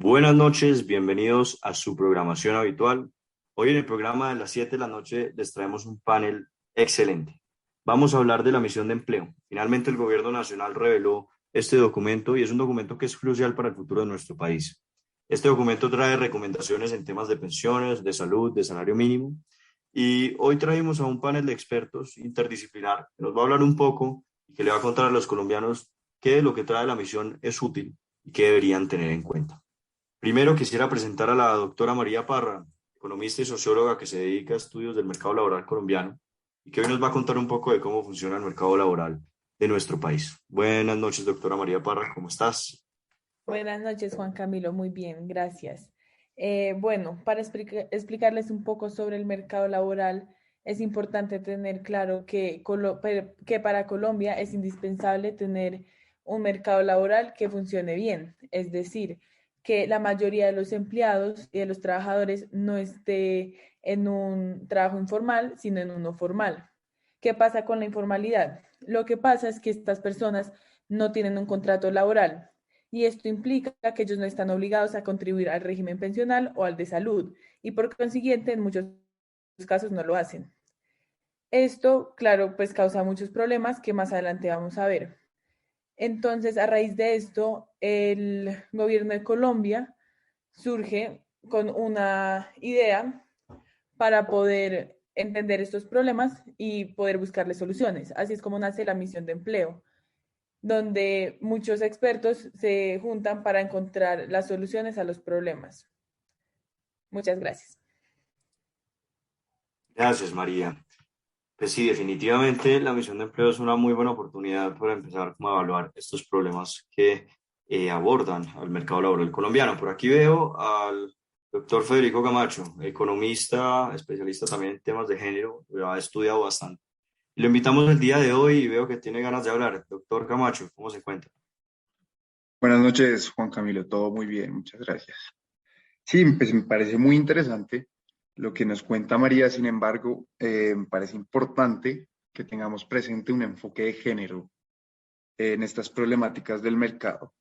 Buenas noches, bienvenidos a su programación habitual. Hoy en el programa de las 7 de la noche les traemos un panel excelente. Vamos a hablar de la misión de empleo. Finalmente el gobierno nacional reveló este documento y es un documento que es crucial para el futuro de nuestro país. Este documento trae recomendaciones en temas de pensiones, de salud, de salario mínimo y hoy traemos a un panel de expertos interdisciplinar que nos va a hablar un poco y que le va a contar a los colombianos qué de lo que trae la misión es útil y qué deberían tener en cuenta. Primero quisiera presentar a la doctora María Parra, economista y socióloga que se dedica a estudios del mercado laboral colombiano y que hoy nos va a contar un poco de cómo funciona el mercado laboral de nuestro país. Buenas noches, doctora María Parra, ¿cómo estás? Buenas noches, Juan Camilo. Muy bien, gracias. Bueno, para explicarles un poco sobre el mercado laboral, es importante tener claro que para Colombia es indispensable tener un mercado laboral que funcione bien, es decir, que la mayoría de los empleados y de los trabajadores no esté en un trabajo informal, sino en uno formal. ¿Qué pasa con la informalidad? Lo que pasa es que estas personas no tienen un contrato laboral y esto implica que ellos no están obligados a contribuir al régimen pensional o al de salud y por consiguiente en muchos casos no lo hacen. Esto, claro, pues causa muchos problemas que más adelante vamos a ver. Entonces, a raíz de esto, el gobierno de Colombia surge con una idea para poder entender estos problemas y poder buscarle soluciones. Así es como nace la misión de empleo, donde muchos expertos se juntan para encontrar las soluciones a los problemas. Muchas gracias. Gracias, María. Pues sí, definitivamente la misión de empleo es una muy buena oportunidad para empezar como a evaluar estos problemas que abordan al mercado laboral colombiano. Por aquí veo al doctor Federico Camacho, economista, especialista también en temas de género, ha estudiado bastante. Lo invitamos el día de hoy y veo que tiene ganas de hablar. Doctor Camacho, ¿cómo se encuentra? Buenas noches, Juan Camilo. Todo muy bien, muchas gracias. Sí, pues me parece muy interesante lo que nos cuenta María. Sin embargo, me parece importante que tengamos presente un enfoque de género en estas problemáticas del mercado.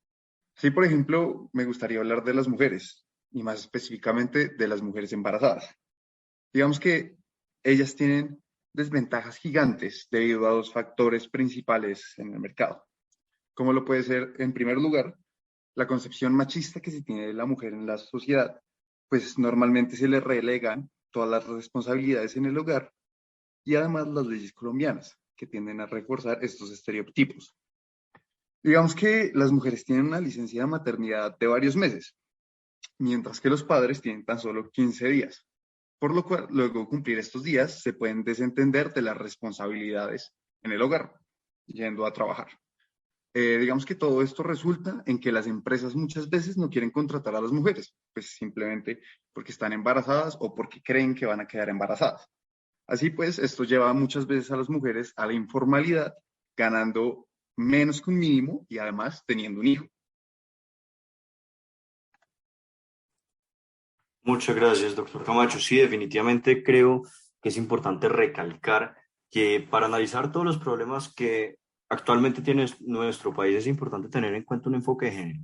Sí, por ejemplo, me gustaría hablar de las mujeres y más específicamente de las mujeres embarazadas. Digamos que ellas tienen desventajas gigantes debido a dos factores principales en el mercado, como lo puede ser, en primer lugar, la concepción machista que se tiene de la mujer en la sociedad, pues normalmente se le relegan todas las responsabilidades en el hogar y además las leyes colombianas que tienden a reforzar estos estereotipos. Digamos que las mujeres tienen una licencia de maternidad de varios meses, mientras que los padres tienen tan solo 15 días, por lo cual luego de cumplir estos días se pueden desentender de las responsabilidades en el hogar, yendo a trabajar. Digamos que todo esto resulta en que las empresas muchas veces no quieren contratar a las mujeres, pues simplemente porque están embarazadas o porque creen que van a quedar embarazadas. Así pues, esto lleva muchas veces a las mujeres a la informalidad, ganando menos que un mínimo y además teniendo un hijo. Muchas gracias, doctor Camacho. Sí, definitivamente creo que es importante recalcar que para analizar todos los problemas que actualmente tiene nuestro país es importante tener en cuenta un enfoque de género.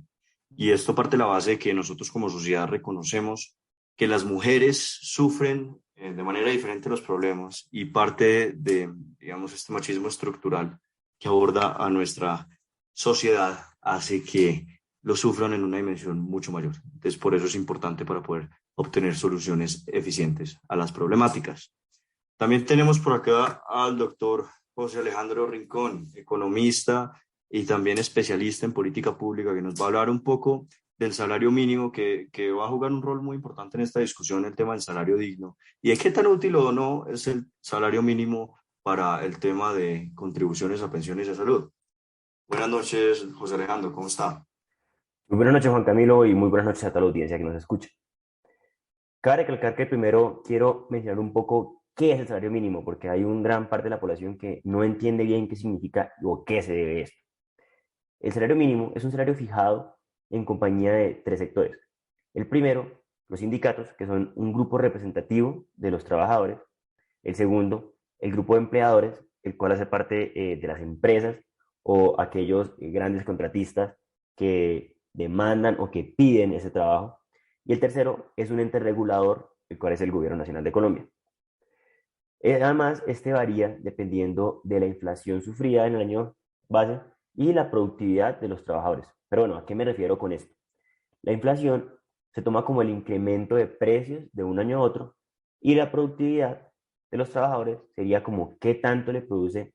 Y esto parte de la base de que nosotros como sociedad reconocemos que las mujeres sufren de manera diferente los problemas y parte de, digamos, este machismo estructural que aborda a nuestra sociedad hace que lo sufran en una dimensión mucho mayor. Entonces, por eso es importante para poder obtener soluciones eficientes a las problemáticas. También tenemos por acá al doctor José Alejandro Rincón, economista y también especialista en política pública, que nos va a hablar un poco del salario mínimo, que va a jugar un rol muy importante en esta discusión, el tema del salario digno, y de qué tan útil o no es el salario mínimo para el tema de contribuciones a pensiones de salud. Buenas noches, José Alejandro, ¿cómo está? Muy buenas noches, Juan Camilo, y muy buenas noches a toda la audiencia que nos escucha. Cabe recalcar que primero quiero mencionar un poco qué es el salario mínimo, porque hay una gran parte de la población que no entiende bien qué significa o qué se debe esto. El salario mínimo es un salario fijado en compañía de tres sectores. El primero, los sindicatos, que son un grupo representativo de los trabajadores. El segundo, el grupo de empleadores, el cual hace parte de las empresas o aquellos grandes contratistas que demandan o que piden ese trabajo. Y el tercero es un ente regulador, el cual es el Gobierno Nacional de Colombia. Además, este varía dependiendo de la inflación sufrida en el año base y la productividad de los trabajadores. Pero bueno, ¿a qué me refiero con esto? La inflación se toma como el incremento de precios de un año a otro y la productividad de los trabajadores sería como qué tanto le produce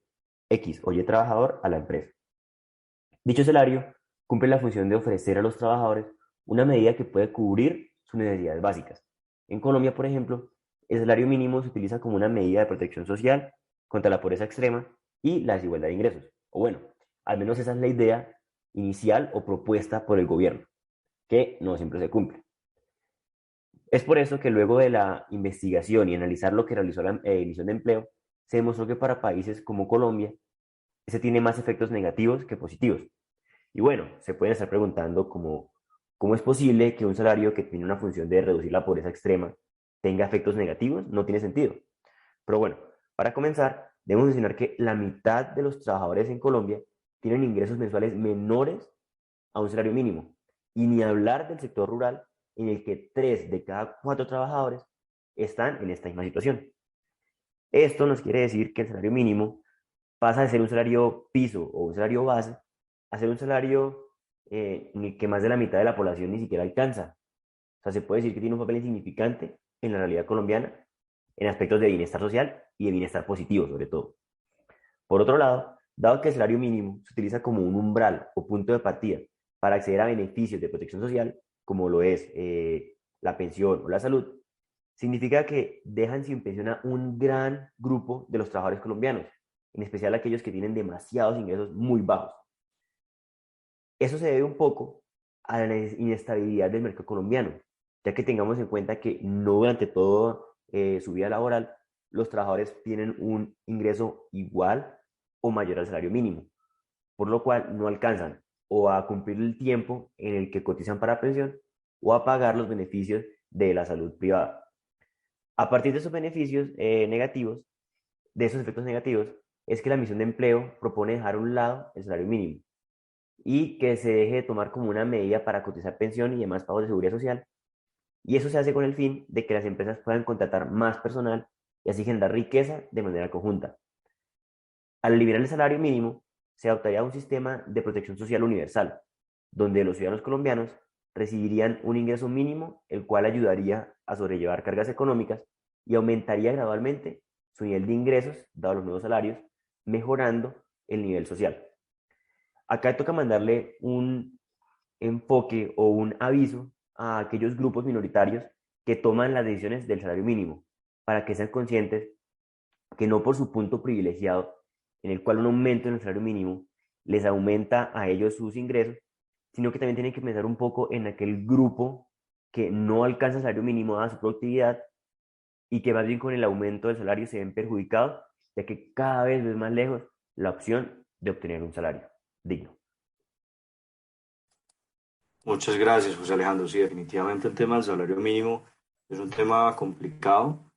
X o Y trabajador a la empresa. Dicho salario cumple la función de ofrecer a los trabajadores una medida que puede cubrir sus necesidades básicas. En Colombia, por ejemplo, el salario mínimo se utiliza como una medida de protección social contra la pobreza extrema y la desigualdad de ingresos. O bueno, al menos esa es la idea inicial o propuesta por el gobierno, que no siempre se cumple. Es por eso que luego de la investigación y analizar lo que realizó la emisión de empleo, se demostró que para países como Colombia, ese tiene más efectos negativos que positivos. Y bueno, se pueden estar preguntando cómo es posible que un salario que tiene una función de reducir la pobreza extrema tenga efectos negativos. No tiene sentido. Pero bueno, para comenzar, debemos mencionar que la mitad de los trabajadores en Colombia tienen ingresos mensuales menores a un salario mínimo. Y ni hablar del sector rural, en el que 3 de cada 4 trabajadores están en esta misma situación. Esto nos quiere decir que el salario mínimo pasa de ser un salario piso o un salario base a ser un salario que más de la mitad de la población ni siquiera alcanza. O sea, se puede decir que tiene un papel insignificante en la realidad colombiana en aspectos de bienestar social y de bienestar positivo, sobre todo. Por otro lado, dado que el salario mínimo se utiliza como un umbral o punto de partida para acceder a beneficios de protección social, como lo es la pensión o la salud, significa que dejan sin pensión a un gran grupo de los trabajadores colombianos, en especial aquellos que tienen demasiados ingresos muy bajos. Eso se debe un poco a la inestabilidad del mercado colombiano, ya que tengamos en cuenta que no durante toda su vida laboral los trabajadores tienen un ingreso igual o mayor al salario mínimo, por lo cual no alcanzan o a cumplir el tiempo en el que cotizan para pensión o a pagar los beneficios de la salud privada. A partir de esos beneficios negativos, de esos efectos negativos, es que la misión de empleo propone dejar a un lado el salario mínimo y que se deje de tomar como una medida para cotizar pensión y demás pagos de seguridad social. Y eso se hace con el fin de que las empresas puedan contratar más personal y así generar riqueza de manera conjunta. Al eliminar el salario mínimo, se adoptaría un sistema de protección social universal, donde los ciudadanos colombianos recibirían un ingreso mínimo, el cual ayudaría a sobrellevar cargas económicas y aumentaría gradualmente su nivel de ingresos, dado los nuevos salarios, mejorando el nivel social. Acá toca mandarle un enfoque o un aviso a aquellos grupos minoritarios que toman las decisiones del salario mínimo, para que sean conscientes que no por su punto privilegiado, en el cual un aumento en el salario mínimo les aumenta a ellos sus ingresos, sino que también tienen que pensar un poco en aquel grupo que no alcanza el salario mínimo a su productividad y que más bien con el aumento del salario se ven perjudicados, ya que cada vez ves más lejos la opción de obtener un salario digno. Muchas gracias, José Alejandro. Sí, definitivamente el tema del salario mínimo es un tema complicado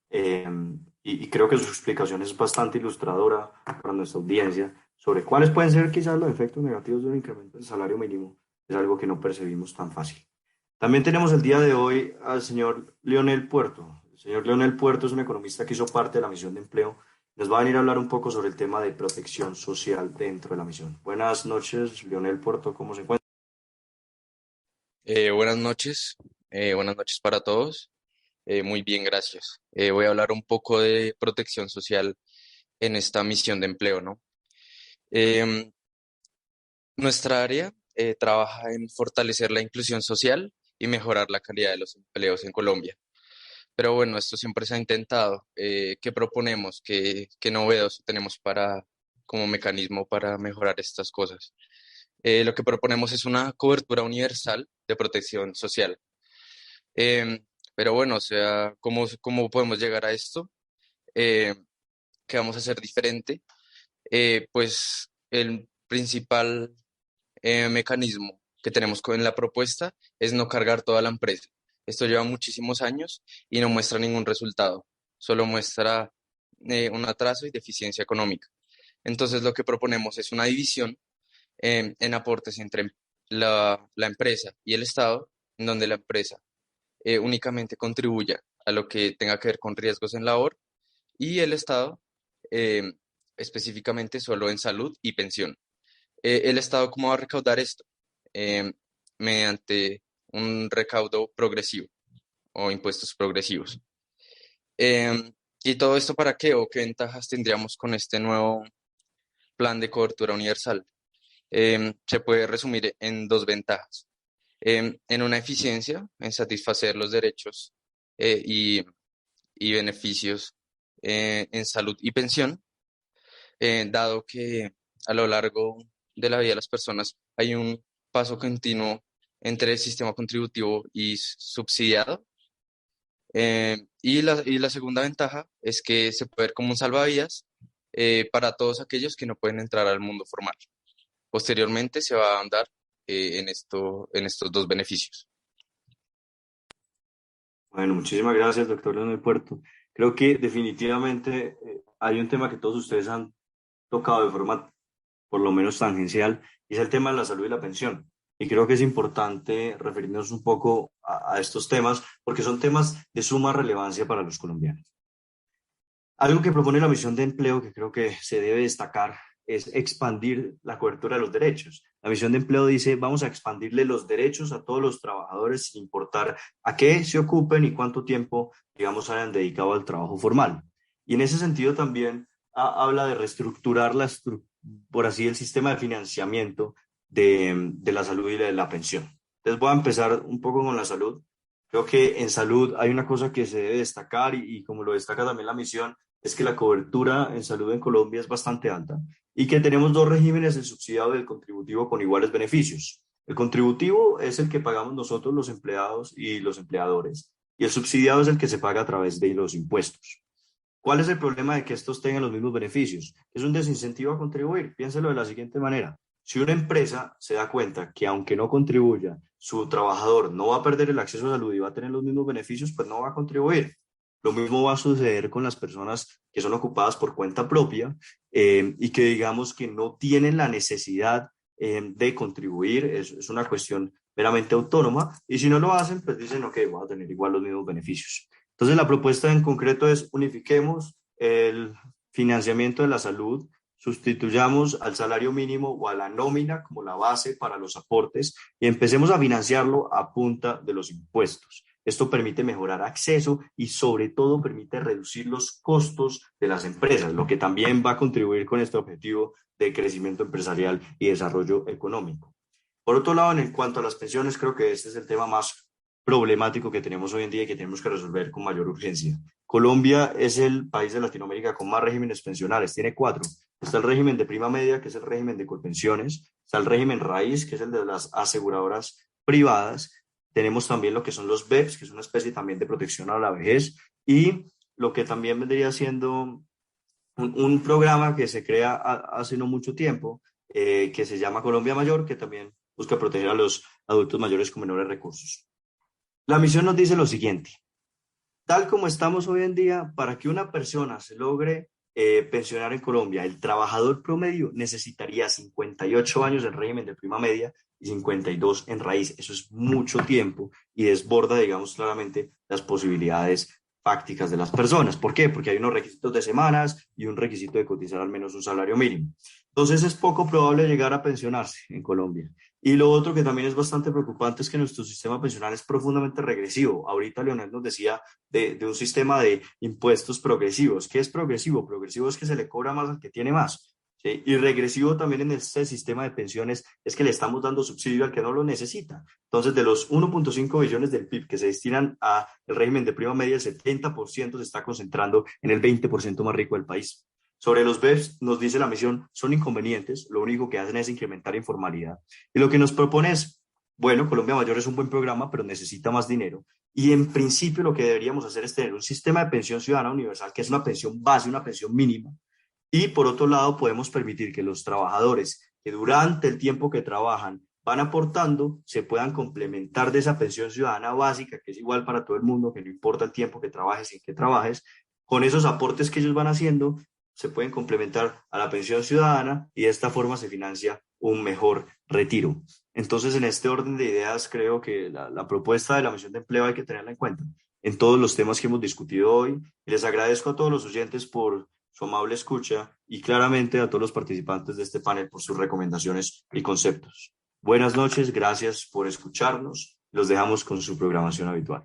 y creo que su explicación es bastante ilustradora para nuestra audiencia sobre cuáles pueden ser quizás los efectos negativos de un incremento del salario mínimo. Es algo que no percibimos tan fácil. También tenemos el día de hoy al señor Leonel Puerto. El señor Leonel Puerto es un economista que hizo parte de la misión de empleo. Nos va a venir a hablar un poco sobre el tema de protección social dentro de la misión. Buenas noches, Leonel Puerto, ¿cómo se encuentra? Buenas noches para todos. Muy bien, gracias. Voy a hablar un poco de protección social en esta misión de empleo, ¿no? Em, Nuestra área trabaja en fortalecer la inclusión social y mejorar la calidad de los empleos en Colombia. Pero bueno, esto siempre se ha intentado. ¿Qué proponemos? ¿Qué novedoso tenemos como mecanismo para mejorar estas cosas? Lo que proponemos es una cobertura universal de protección social. Pero bueno, o sea, ¿cómo podemos llegar a esto? Eh, ¿Qué vamos a hacer diferente? Pues el principal mecanismo que tenemos en la propuesta es no cargar toda la empresa. Esto lleva muchísimos años y no muestra ningún resultado, solo muestra un atraso y deficiencia económica. Entonces lo que proponemos es una división en aportes entre la empresa y el Estado, en donde la empresa únicamente contribuya a lo que tenga que ver con riesgos en labor y el Estado eh, específicamente solo en salud y pensión. ¿El Estado cómo va a recaudar esto? Eh, Mediante un recaudo progresivo o impuestos progresivos. ¿Y todo esto para qué o qué ventajas tendríamos con este nuevo plan de cobertura universal? Se puede resumir en dos ventajas. En una eficiencia, en satisfacer los derechos eh, y, y beneficios en salud y pensión, dado que a lo largo de la vida de las personas hay un paso continuo entre el sistema contributivo y subsidiado. Y la segunda ventaja es que se puede ver como un salvavidas para todos aquellos que no pueden entrar al mundo formal. Posteriormente se va a andar en estos dos beneficios. Bueno, muchísimas gracias, doctor Leonel Puerto. Creo que definitivamente hay un tema que todos ustedes han tocado de forma por lo menos tangencial, y es el tema de la salud y la pensión. Y creo que es importante referirnos un poco a estos temas porque son temas de suma relevancia para los colombianos. Algo que propone la misión de empleo que creo que se debe destacar es expandir la cobertura de los derechos. La misión de empleo dice, vamos a expandirle los derechos a todos los trabajadores sin importar a qué se ocupen y cuánto tiempo, digamos, hayan dedicado al trabajo formal. Y en ese sentido también habla de reestructurar, por así, el sistema de financiamiento de la salud y de la pensión. Entonces voy a empezar un poco con la salud. Creo que en salud hay una cosa que se debe destacar y como lo destaca también la misión, es que la cobertura en salud en Colombia es bastante alta y que tenemos dos regímenes, el subsidiado y el contributivo, con iguales beneficios. El contributivo es el que pagamos nosotros los empleados y los empleadores, y el subsidiado es el que se paga a través de los impuestos. ¿Cuál es el problema de que estos tengan los mismos beneficios? Es un desincentivo a contribuir. Piénselo de la siguiente manera. Si una empresa se da cuenta que aunque no contribuya, su trabajador no va a perder el acceso a salud y va a tener los mismos beneficios, pues no va a contribuir. Lo mismo va a suceder con las personas que son ocupadas por cuenta propia y que digamos que no tienen la necesidad de contribuir. Es una cuestión meramente autónoma y si no lo hacen, pues dicen, ok, voy a tener igual los mismos beneficios. Entonces la propuesta en concreto es unifiquemos el financiamiento de la salud, sustituyamos al salario mínimo o a la nómina como la base para los aportes y empecemos a financiarlo a punta de los impuestos. Esto permite mejorar acceso y sobre todo permite reducir los costos de las empresas, lo que también va a contribuir con este objetivo de crecimiento empresarial y desarrollo económico. Por otro lado, en cuanto a las pensiones, creo que este es el tema más problemático que tenemos hoy en día y que tenemos que resolver con mayor urgencia. Colombia es el país de Latinoamérica con más regímenes pensionales, tiene 4. Está el régimen de prima media, que es el régimen de Colpensiones, está el régimen raíz, que es el de las aseguradoras privadas, tenemos también lo que son los BEPS, que es una especie también de protección a la vejez, y lo que también vendría siendo un programa que se crea hace no mucho tiempo, que se llama Colombia Mayor, que también busca proteger a los adultos mayores con menores recursos. La misión nos dice lo siguiente: tal como estamos hoy en día, para que una persona se logre pensionar en Colombia, el trabajador promedio necesitaría 58 años en régimen de prima media y 52 en raíz. Eso es mucho tiempo y desborda, digamos, claramente las posibilidades fácticas de las personas. ¿Por qué? Porque hay unos requisitos de semanas y un requisito de cotizar al menos un salario mínimo. Entonces es poco probable llegar a pensionarse en Colombia. Y lo otro que también es bastante preocupante es que nuestro sistema pensional es profundamente regresivo. Ahorita Leonel nos decía de un sistema de impuestos progresivos. ¿Qué es progresivo? Progresivo es que se le cobra más al que tiene más, ¿sí? Y regresivo también en este sistema de pensiones es que le estamos dando subsidio al que no lo necesita. Entonces, de los 1.5 billones del PIB que se destinan al régimen de prima media, el 70% se está concentrando en el 20% más rico del país. Sobre los BEPS, nos dice la misión, son inconvenientes, lo único que hacen es incrementar informalidad. Y lo que nos propone es, bueno, Colombia Mayor es un buen programa, pero necesita más dinero. Y en principio lo que deberíamos hacer es tener un sistema de pensión ciudadana universal, que es una pensión base, una pensión mínima. Y por otro lado, podemos permitir que los trabajadores que durante el tiempo que trabajan van aportando, se puedan complementar de esa pensión ciudadana básica, que es igual para todo el mundo, que no importa el tiempo que trabajes y en qué trabajes, con esos aportes que ellos van haciendo, se pueden complementar a la pensión ciudadana y de esta forma se financia un mejor retiro. Entonces, en este orden de ideas, creo que la propuesta de la misión de empleo hay que tenerla en cuenta en todos los temas que hemos discutido hoy. Y les agradezco a todos los oyentes por su amable escucha y claramente a todos los participantes de este panel por sus recomendaciones y conceptos. Buenas noches, gracias por escucharnos. Los dejamos con su programación habitual.